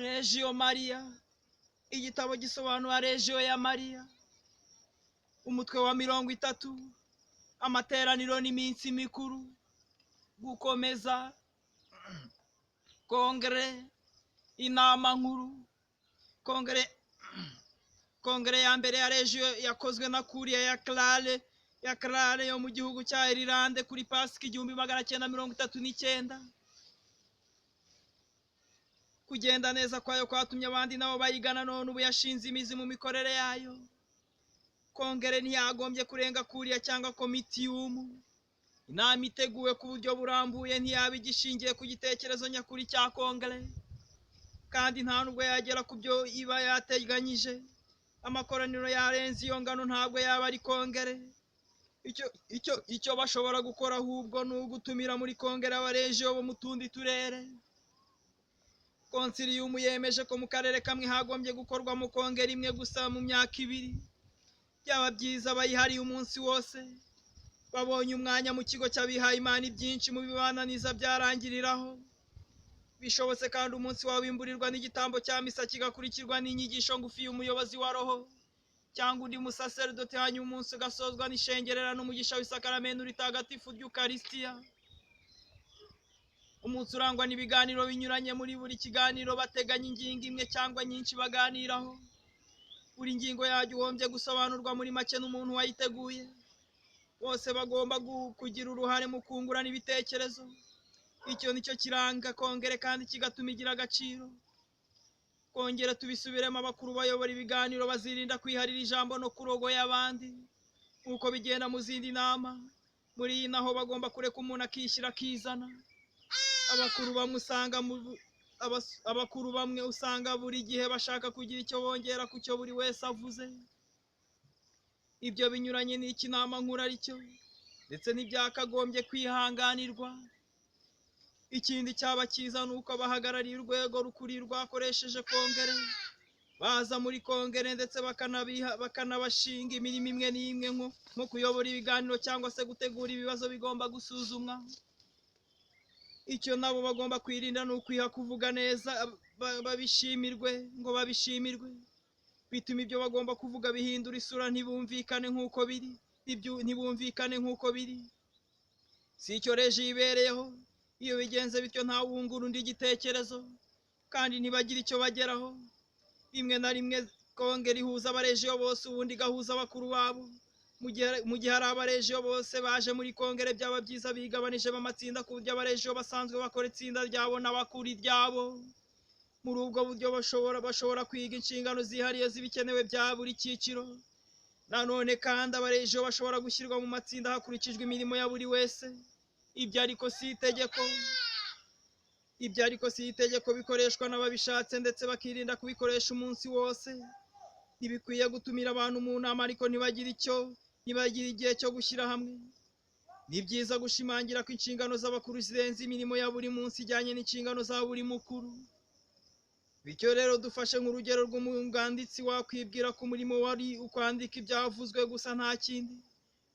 Regio Maria, igitabo gisobanura Regio ya Maria, umutwe wa 30, amateraniro n'iminsi mikuru, gukomeza, kongere, inama nkuru, kongere ya mbere ya Regio yakozwe na Kuria ya Clare yo mu gihugu cya Irilande kuri Pasika 1939. Kugenda neza kwayo kwatumye abandi nabo bayigana, none ubu yashinze imizi mu mikorere yayo. Kongere ntiyagombye kurenga Kuria cyangwa Komitium. Inama iteguwe ku buryo burambuye ntiyaba igishingiye ku gitekerezo nyakuri cya kongere, kandi nta nubwo yagera ku byo iba yateganyije. Amakoraniro yarenze iyo ngano ntabwo yaba ari kongere. Icyo bashobora gukora ahubwo ni ugutumira muri kongere abaregio bo mu tundi turere. Konsilium yemeje ko mu karere kamwe hagombye gukorwa mu kongere imwe gusa mu myaka 2. Byaba byiza bayihariye umunsi wose. Babonye umwanya mu kigo cy'abihaye Imana ibyinshi mu bibananiza byarangiriraho. Bishobotse kandi umunsi wawimburirwa n'igitambo cya misa kigakurikirwa n'inyigisho ngufi y'umuyobozi wa roho cyangwa undi musaseridoti, hanyuma umunsi ugasozwa n'ishengerera n'umugisha w'isakaramento ritagatifu ry'Ukaristiya. Umunsi urangwa n'ibiganiro binyuranye, muri buri kiganiro bateganya ingingo imwe cyangwa nyinshi baganiraho. Buri ngingo yajya uhombye gusobanurwa muri make n'umuntu wayiteguye. Bose bagomba kugira uruhare mu kungurana ibitekerezo. Icyo nicyo kiranga kongere kandi kigatuma igira agaciro. Kongere tubisubiremo, abakuru bayobora ibiganiro bazirinda kwiharira ijambo no kurogoya abandi nk'uko bigenda mu zindi nama. Muri iyi naho bagomba kureka umuntu akishyira akizana. Abakuru bamwe usanga buri gihe bashaka kugira icyo bongera ku cyo buri wese avuze. Ibyo binyuranye n'iki inama nkuru ari cyo, ndetse n'ibyakagombye kwihanganirwa. Ikindi cyaba cyiza ni uko abahagarariye urwego rukuri rwakoresheje kongere baza muri kongere ndetse bakanabashinga imirimo imwe n'imwe nko kuyobora ibiganiro cyangwa se gutegura ibibazo bigomba gusuzumwa. Icyo nabo bagomba kwirinda ni ukwiha kuvuga neza ngo babishimirwe. Bituma ibyo bagomba kuvuga bihindura isura, ntibumvikane nk'uko biri. Si icyo Regio ibereyeho. Iyo bigenze bityo nta wungura undi igitekerezo kandi ntibagire icyo bageraho. Rimwe na rimwe kongere ihuza abaregio bose, ubundi igahuza abakuru babo. Mu gihe hari abaregio bose baje muri kongere, byaba byiza bigabanije amatsinda ku buryo abaregio basanzwe bakora itsinda ryabo n'abakuru iryabo. Muri ubwo buryo bashobora kwiga inshingano zihariye zibikenewe bya buri cyiciro. Nanone kandi abaregio bashobora gushyirwa mu matsinda hakurikijwe imirimo ya buri wese. Ibyo ariko si itegeko bikoreshwa n'ababishatse, ndetse bakirinda kubikoresha umunsi wose. Ntibikwiye gutumira abantu mu nama ariko ntibagire igihe cyo gushyira hamwe. Ni byiza gushimangira ko inshingano z'abakuru zirenze imirimo ya buri munsi ijyanye n'inshingano za buri mukuru. Bityo rero dufashe nk'urugero rw'umwanditsi wakwibwira ko umurimo wari ukwandika ibyavuzwe gusa nta kindi.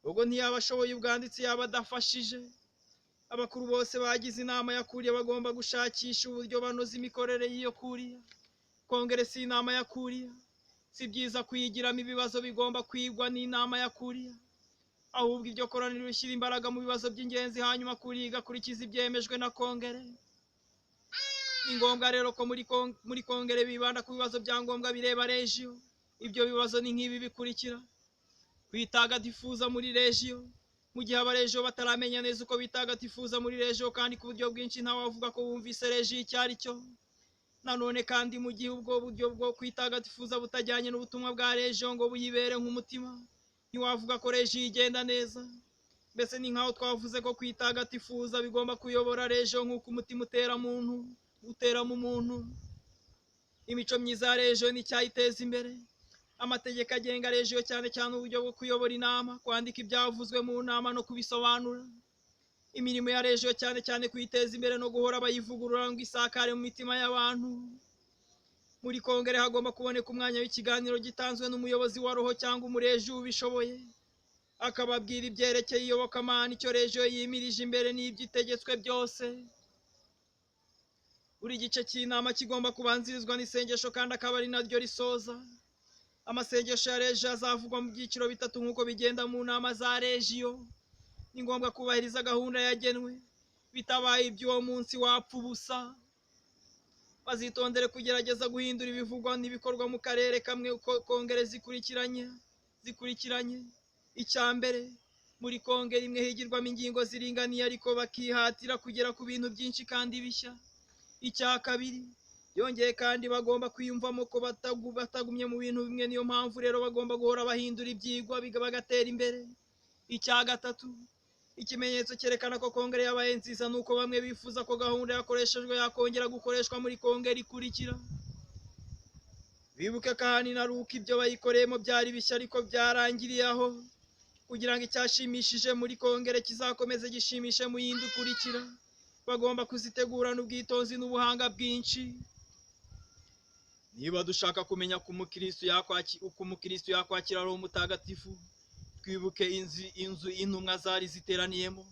Ubwo ntiyaba ashoboye ubwanditsi yaba adafashije. Abakuru bose bagize inama ya Kuria bagomba gushakisha uburyo banoza imikorere y'iyo Kuria. Kongere si inama ya Kuria. Si byiza kuyigiramo ibibazo bigomba kwigwa n'inama ya Kuria. Ahubwo iryo koraniro rishyira imbaraga mu bibazo by'ingenzi, hanyuma Kuria igakurikiza ibyemejwe na kongere. Ni ngombwa rero ko muri kongere bibanda ku bibazo bya ngombwa bireba Regio. Ibyo bibazo ni nk'ibi bikurikira: kwitagatifuza muri Regio. Mu gihe abaregio bataramenya neza uko bitagatifuza muri Regio kandi ku buryo bwinshi ntawavuga ko bumvise Regio icyo ari cyo. Nanone kandi mu gihe ubwo buryo bwo kwitagatifuza butajyanye n'ubutumwa bwa Regio ngo buyibere nk'umutima, ntiwavuga ko Regio igenda neza. Mbese ni nkaho twavuze ko kwitagatifuza bigomba kuyobora Regio nk'uko umutima utera mu muntu. Imico myiza ya Regio n'icyayiteza imbere. Amategeko agenga Regio cyane cyane uburyo bwo kuyobora inama, kwandika ibyavuzwe mu nama no kubisobanura. Imirimo ya Regio cyane cyane kuyiteza imbere no guhora bayivugurura ngo isakare mu mitima y'abantu. Muri kongere hagomba kuboneka umwanya w'ikiganiro gitanzwe n'umuyobozi wa roho cyangwa umuregio ubishoboye, akababwira ibyerekeye iyobokamana, icyo Regio yimirije imbere n'ibyo itegetswe byose. buri gice cy'inama kigomba kubanzirizwa n'isengesho kandi akaba ari naryo risoza. Amasengesho ya regiyo azavugwa mu byiciro bitatu nk'uko bigenda mu nama za regiyo. Ni ngombwa kubahiriza gahunda yagenwe, bitabaye iby'uwo munsi wapfa ubusa. Bazitondere kugerageza guhindura ibivugwa n'ibikorwa mu karere kamwe uko kongere zikurikiranye. Icya mbere, muri kongere imwe higirwamo ingingo ziringaniye ariko bakihatira kugera ku bintu byinshi kandi bishya. Icya kabiri, yongeye kandi bagomba kwiyumvamo ko batagumye mu bintu bimwe, niyo mpamvu rero bagomba guhora bahindura ibyigwa bagatera imbere. Icya gatatu, ikimenyetso cyerekana ko kongere yabaye nziza ni uko bamwe bifuza ko gahunda yakoreshejwe yakongera gukoreshwa muri kongere ikurikira. Bibuke kandi na ruko ibyo bayikoreyemo byari bishya ariko byarangiriye aho, kugira ngo icyashimishije muri kongere kizakomeze gishimishe mu yindi ikurikira. Bagomba kuzitegurana ubwitonzi n'ubuhanga bwinshi. Niba dushaka kumenya uko umukristo yakwakira Roho Mutagatifu, twibuke inzu intumwa zari ziteraniyemo.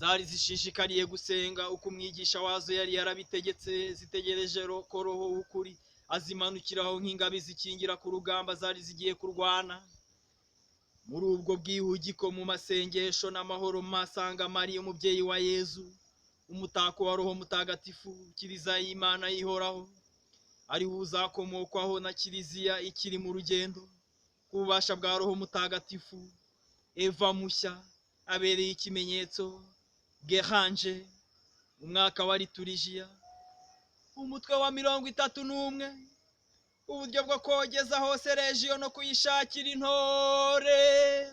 Zari zishishikariye gusenga uko umwigisha wazo yari yarabitegetse, zitegereje ko Roho w'ukuri azimanukiraho nk'ingabe zikingira ku rugamba zari zigiye kurwana. Muri ubwo bwihugiko mu masengesho n'amahoro masanga Mariya umubyeyi wa Yezu, umutako wa Roho Mutagatifu, kiliziya y'Imana yihoraho, ari uzakomokwaho na kiliziya ikiri mu rugendo. Ku bubasha bwa Roho Mutagatifu, Eva mushya abereye ikimenyetso geranje mu mwaka wa liturijiya. Umutwe wa 31, uburyo bwo kogeza hose regiyo no kuyishakira intore.